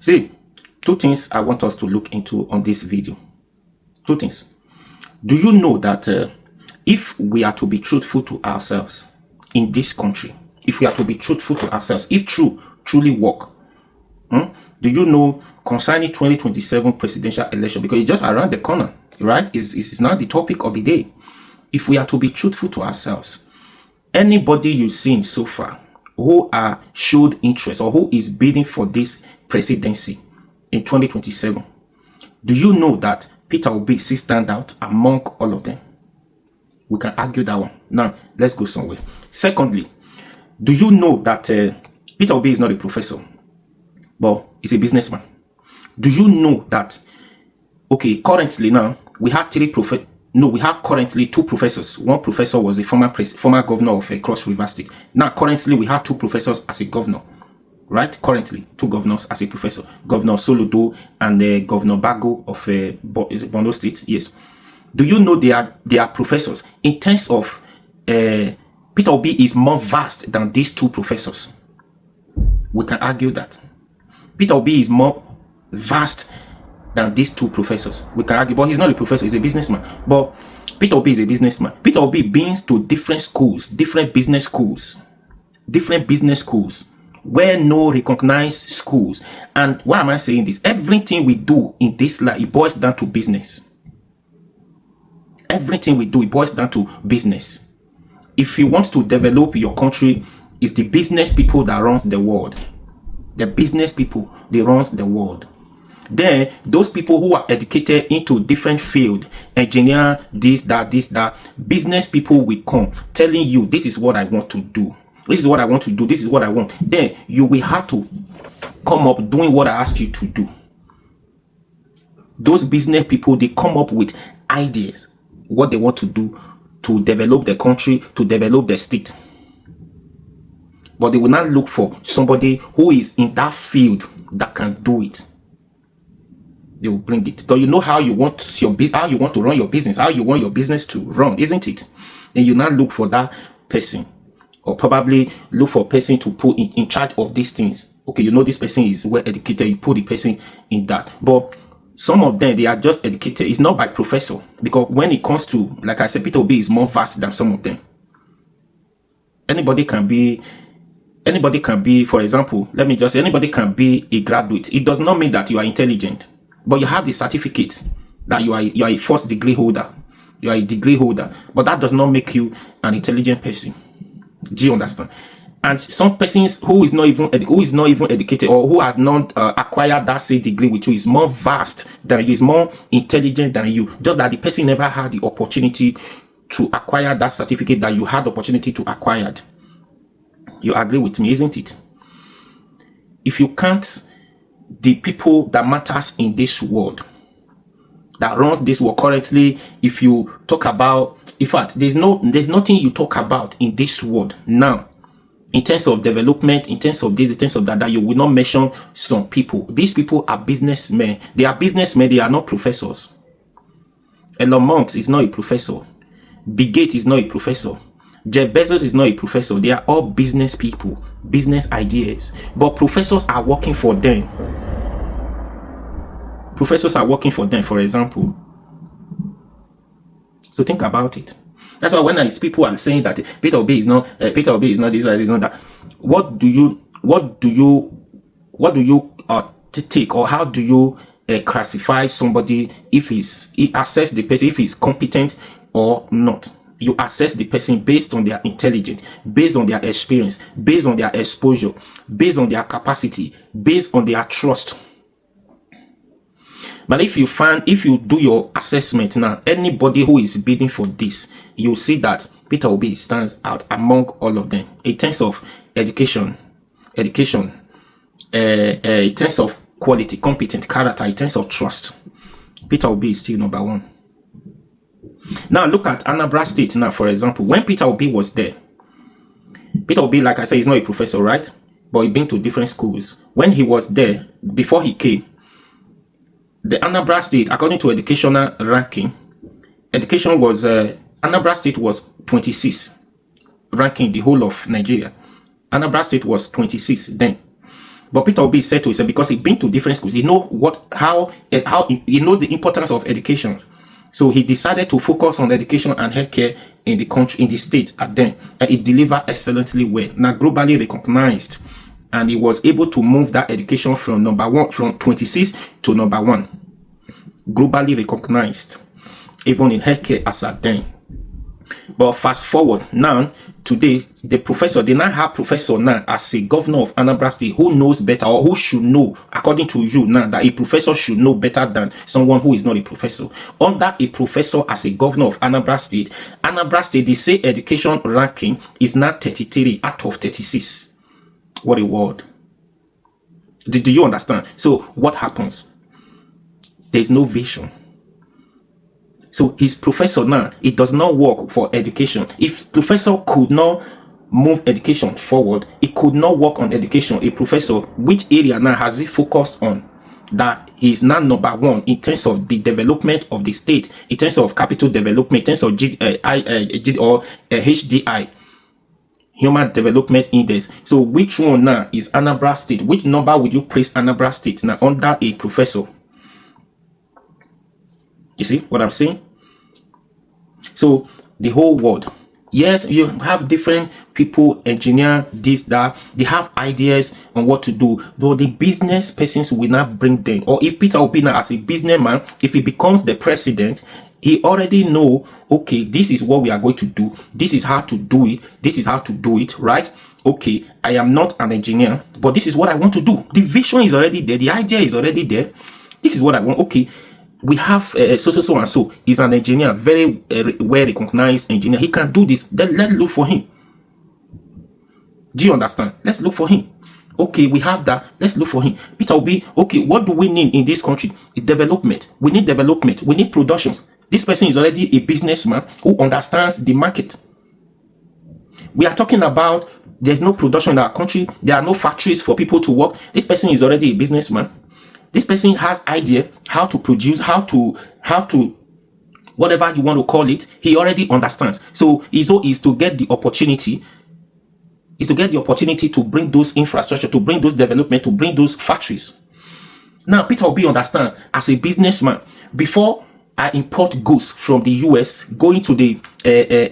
See, two things I want us to look into on this video. Two things. Do you know that if we are to be truthful to ourselves in this country, if we are to be truthful to ourselves, if truly work, do you know concerning 2027 presidential election, because it's just around the corner, right? It's now the topic of the day. If we are to be truthful to ourselves, anybody you've seen so far who are showed interest or who is bidding for this presidency in 2027, do you know that Peter Obi still stand out among all of them? We can argue that one. Now, let's go somewhere. Secondly, do you know that Peter Obi is not a professor, but he's a businessman? Do you know that, okay, currently now, we have currently two professors. One professor was a former governor of Cross River State. Now, currently, we have two professors as a governor. Right? Currently, two governors as a professor. Governor Soludo and Governor Bago of Borno State. Yes. Do you know they are professors? In terms of Peter Obi is more vast than these two professors. We can argue that. Peter Obi is more vast than these two professors. We can argue, but he's not a professor, he's a businessman. But Peter Obi is a businessman. Peter Obi beings to different schools, different business schools, where no recognized schools. And why am I saying this? Everything we do in this life, it boils down to business. Everything we do, it boils down to business. If you want to develop your country, it's the business people that runs the world. The business people, they runs the world. Then those people who are educated into different field, engineer, this, that, business people will come telling you, this is what I want to do. This is what I want to do. This is what I want. Then you will have to come up doing what I asked you to do. Those business people, they come up with ideas, what they want to do to develop the country, to develop the state. But they will not look for somebody who is in that field that can do it. They will bring it. Because you know how you want to run your business, how you want your business to run, isn't it? Then you now look for that person, or probably look for a person to put in charge of these things. Okay, you know this person is well educated, you put the person in that. But some of them, they are just educated. It's not by professor, because when it comes to, like I said, Peter Obi is more vast than some of them. Anybody can be, for example, let me just say, anybody can be a graduate. It does not mean that you are intelligent, but you have the certificate that you are a first degree holder. You are a degree holder, but that does not make you an intelligent person. Do you understand? And some persons who is not even educated, or who has not acquired that same degree with you, is more vast than you, is more intelligent than you. Just that the person never had the opportunity to acquire that certificate that you had the opportunity to acquire. You agree with me, isn't it? If you can't, the people that matters in this world, that runs this world currently, if you talk about, in fact, there's nothing you talk about in this world now, in terms of development, in terms of this, in terms of that you will not mention some people. These people are businessmen. They are businessmen. They are not professors. Elon Musk is not a professor. Bill Gates is not a professor. Jeff Bezos is not a professor. They are all business people, business ideas. But professors are working for them. Professors are working for them, for example. So think about it. That's why when people are saying that Peter Obi is not this, is not that. What do you take, or how do you classify somebody if assess the person if he's competent or not? You assess the person based on their intelligence, based on their experience, based on their exposure, based on their capacity, based on their trust. But if you do your assessment now, anybody who is bidding for this, you'll see that Peter Obi stands out among all of them in terms of education, in terms of quality, competent character, in terms of trust. Peter Obi is still number one. Now look at Anambra State now, for example. When Peter Obi was there, Peter Obi, like I said, is not a professor, right? But he's been to different schools. When he was there, before he came, the Anambra State, according to educational ranking, Anambra State was 26 ranking the whole of Nigeria. Anambra State was 26 then. But Peter Obi said to himself, because he'd been to different schools, he know how he know the importance of education. So he decided to focus on education and healthcare in the country, in the state at then, and it delivered excellently well. Now globally recognized, and he was able to move that education from number one, from 26 to number one. Globally recognized, even in healthcare as at then. But fast forward now, today, they now have professor now as a governor of Anambra State who knows better, or who should know, according to you now, that a professor should know better than someone who is not a professor. Under a professor as a governor of Anambra State, they say education ranking is now 33 out of 36. What a word. Do you understand? So what happens? There's no vision. So his professor now, it does not work for education. If professor could not move education forward, it could not work on education. A professor, which area now has he focused on? That is now number one in terms of the development of the state, in terms of capital development, in terms of HDI, Human Development Index. So which one now is Anambra State? Which number would you place Anambra State now under a professor? You see what I'm saying? So the whole world, yes, you have different people, engineer, this, that, they have ideas on what to do, though the business persons will not bring them. Or if Peter Obi now as a businessman, if he becomes the president, he already know, okay, this is what we are going to do, this is how to do it, this is how to do it, right? Okay, I am not an engineer, but this is what I want to do. The vision is already there, the idea is already there. This is what I want. Okay, we have so and so. He's an engineer, very well recognized engineer. He can do this. Then let's look for him. Do you understand? Let's look for him. Okay, we have that. Let's look for him. Peter Obi, okay, what do we need in this country? It's development. We need development. We need productions. This person is already a businessman who understands the market. We are talking about there's no production in our country. There are no factories for people to work. This person is already a businessman. This person has idea how to produce, how to whatever you want to call it. He already understands. So his goal is to get the opportunity, to bring those infrastructure, to bring those development, to bring those factories. Now Peter Obi understands as a businessman, before I import goods from the US going to the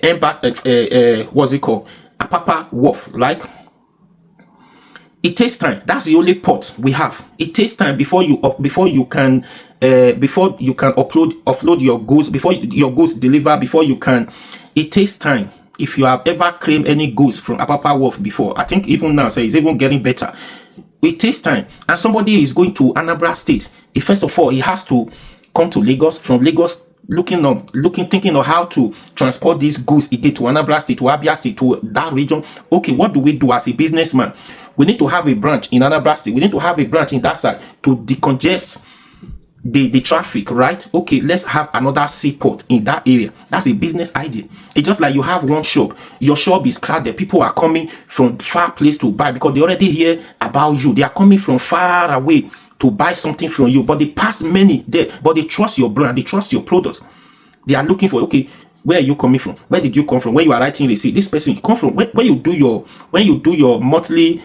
embassy, what's it called, Apapa Wharf, like. It takes time. That's the only port we have. It takes time before you can offload your goods, before your goods deliver, before you can. It takes time. If you have ever claimed any goods from Apapa Wharf before, I think even now, it's even getting better. It takes time. And somebody is going to Anambra State. First of all, he has to come to Lagos. From Lagos, thinking of how to transport these goods again to Anambra State, to Abia State, to that region. Okay, what do we do as a businessman? We need to have a branch in Anambra State. We need to have a branch in that side to decongest the traffic, right? Okay, let's have another seaport in that area. That's a business idea. It's just like you have one shop. Your shop is crowded. People are coming from far place to buy because they already hear about you. They are coming from far away to buy something from you, but they pass many there, but they trust your brand, they trust your products. They are looking for, okay, where are you coming from? Where did you come from? When you are writing receipt, this person come from when you do your monthly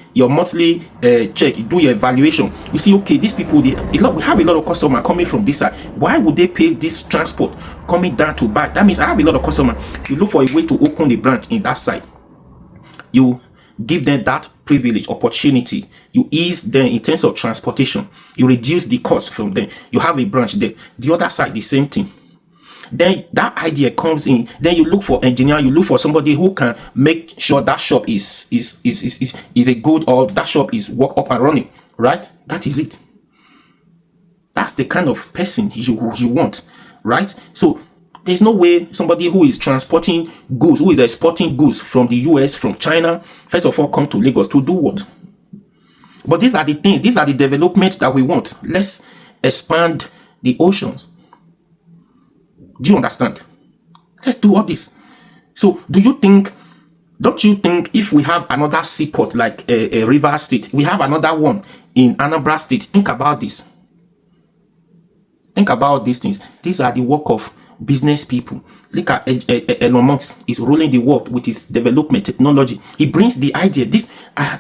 check, you do your evaluation. You see, okay, these people, we have a lot of customers coming from this side. Why would they pay this transport coming down to buy? That means I have a lot of customers. You look for a way to open the branch in that side. You give them that privilege, opportunity. You ease them in terms of transportation. You reduce the cost from them. You have a branch there. The other side, the same thing. Then that idea comes in. Then you look for engineer. You look for somebody who can make sure that shop is a good, or that shop is work up and running. Right? That is it. That's the kind of person you want. Right? So there's no way somebody who is transporting goods, who is exporting goods from the US, from China, first of all, come to Lagos to do what? But these are the things. These are the development that we want. Let's expand the oceans. Do you understand? Let's do all this. So don't you think if we have another seaport like a River State, we have another one in Anambra State, think about this. Think about these things. These are the work of business people. Look at Elon Musk is ruling the world with his development technology. He brings the idea.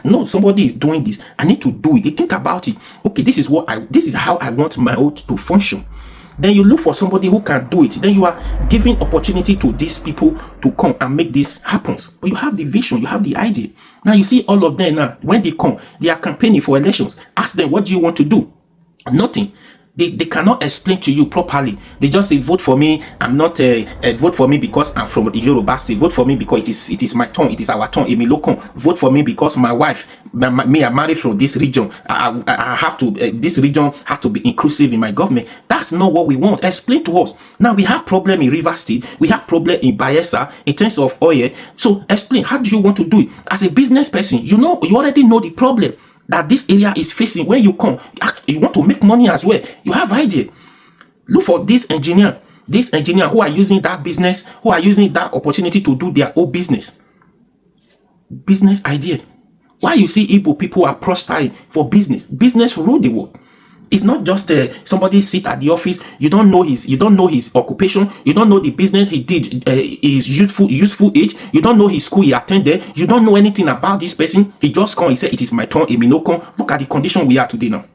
No, somebody is doing this. I need to do it. You think about it. Okay, this is how I want my own to function. Then you look for somebody who can do it. Then you are giving opportunity to these people to come and make this happen. But you have the vision, you have the idea. Now you see all of them now, when they come, they are campaigning for elections. Ask them, what do you want to do? Nothing. They cannot explain to you properly. They just say, vote for me. I'm not vote for me because I'm from Yoruba State. Vote for me because it is my turn. It is our turn. Vote for me because my wife, me, I'm married from this region. I have to. This region has to be inclusive in my government. That's not what we want. Explain to us. Now we have problem in Rivers State. We have problem in Bayelsa in terms of oil. So explain. How do you want to do it as a business person? You already know the problem that this area is facing. When you come, you want to make money as well. You have idea. Look for this engineer who are using that business, who are using that opportunity to do their own business idea. Why you see Igbo people are prospering for business rule the world. It's not just somebody sit at the office. You don't know his occupation. You don't know the business he did, his useful age. You don't know his school he attended. You don't know anything about this person. He just come. He said, "It is my turn." He may no come. Look at the condition we are today now.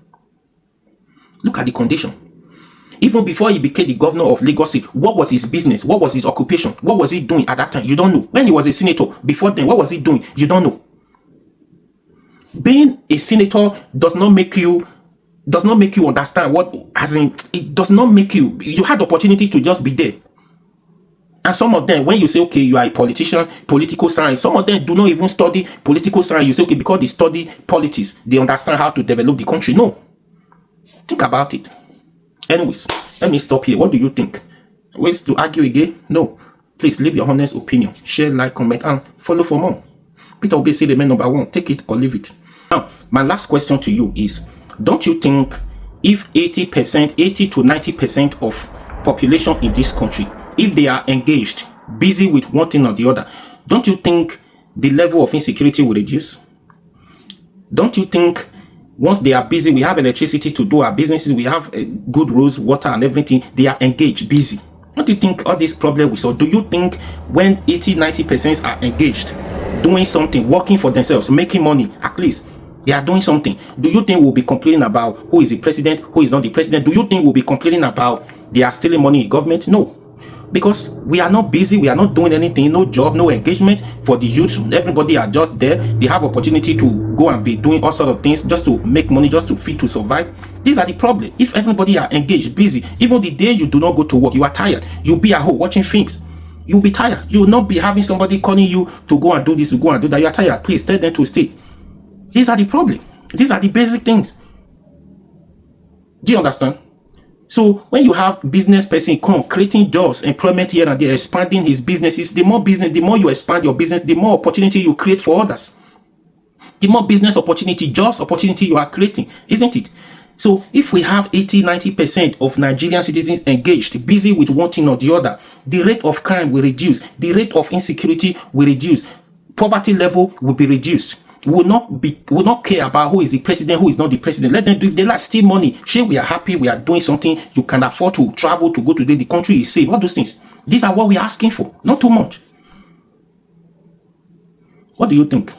Look at the condition. Even before he became the governor of Lagos State, what was his business? What was his occupation? What was he doing at that time? You don't know. When he was a senator, before then, what was he doing? You don't know. Being a senator does not make you understand it does not make you had opportunity to just be there. And some of them, when you say, okay, you are a politician, political science, some of them do not even study political science. You say, okay, because they study politics, they understand how to develop the country. No. Think about it. Anyways, let me stop here. What do you think? Ways to argue again? No. Please leave your honest opinion. Share, like, comment, and follow for more. Peter Obi say the man number one. Take it or leave it. Now, my last question to you is, don't you think if 80 to 90% of population in this country, if they are engaged, busy with one thing or the other, don't you think the level of insecurity will reduce? Don't you think once they are busy, we have electricity to do our businesses, we have good roads, water and everything, they are engaged, busy. Don't you think all these problems we saw? Do you think when 80-90% are engaged, doing something, working for themselves, making money, at least they are doing something, do you think we'll be complaining about who is the president, who is not the president? Do you think we'll be complaining about they are stealing money in government? No. Because we are not busy, we are not doing anything, no job, no engagement for the youth. Everybody are just there. They have opportunity to go and be doing all sort of things just to make money, just to feed, to survive. These are the problem. If everybody are engaged, busy, even the day you do not go to work, you are tired. You'll be at home watching things. You'll be tired. You will not be having somebody calling you to go and do this, to go and do that. You are tired. Please tell them to stay. These are the problem. These are the basic things. Do you understand? So when you have business person come creating jobs, employment here and there, expanding his businesses, the more you expand your business, the more opportunity you create for others. The more business opportunity, jobs opportunity you are creating, isn't it? So if we have 80-90% of Nigerian citizens engaged, busy with one thing or the other, the rate of crime will reduce, the rate of insecurity will reduce, poverty level will be reduced. Will not care about who is the president, who is not the president. Let them do. If they like steal money, sure, we are happy, we are doing something. You can afford to travel to go to the country is safe. All those things. These are what we are asking for. Not too much. What do you think?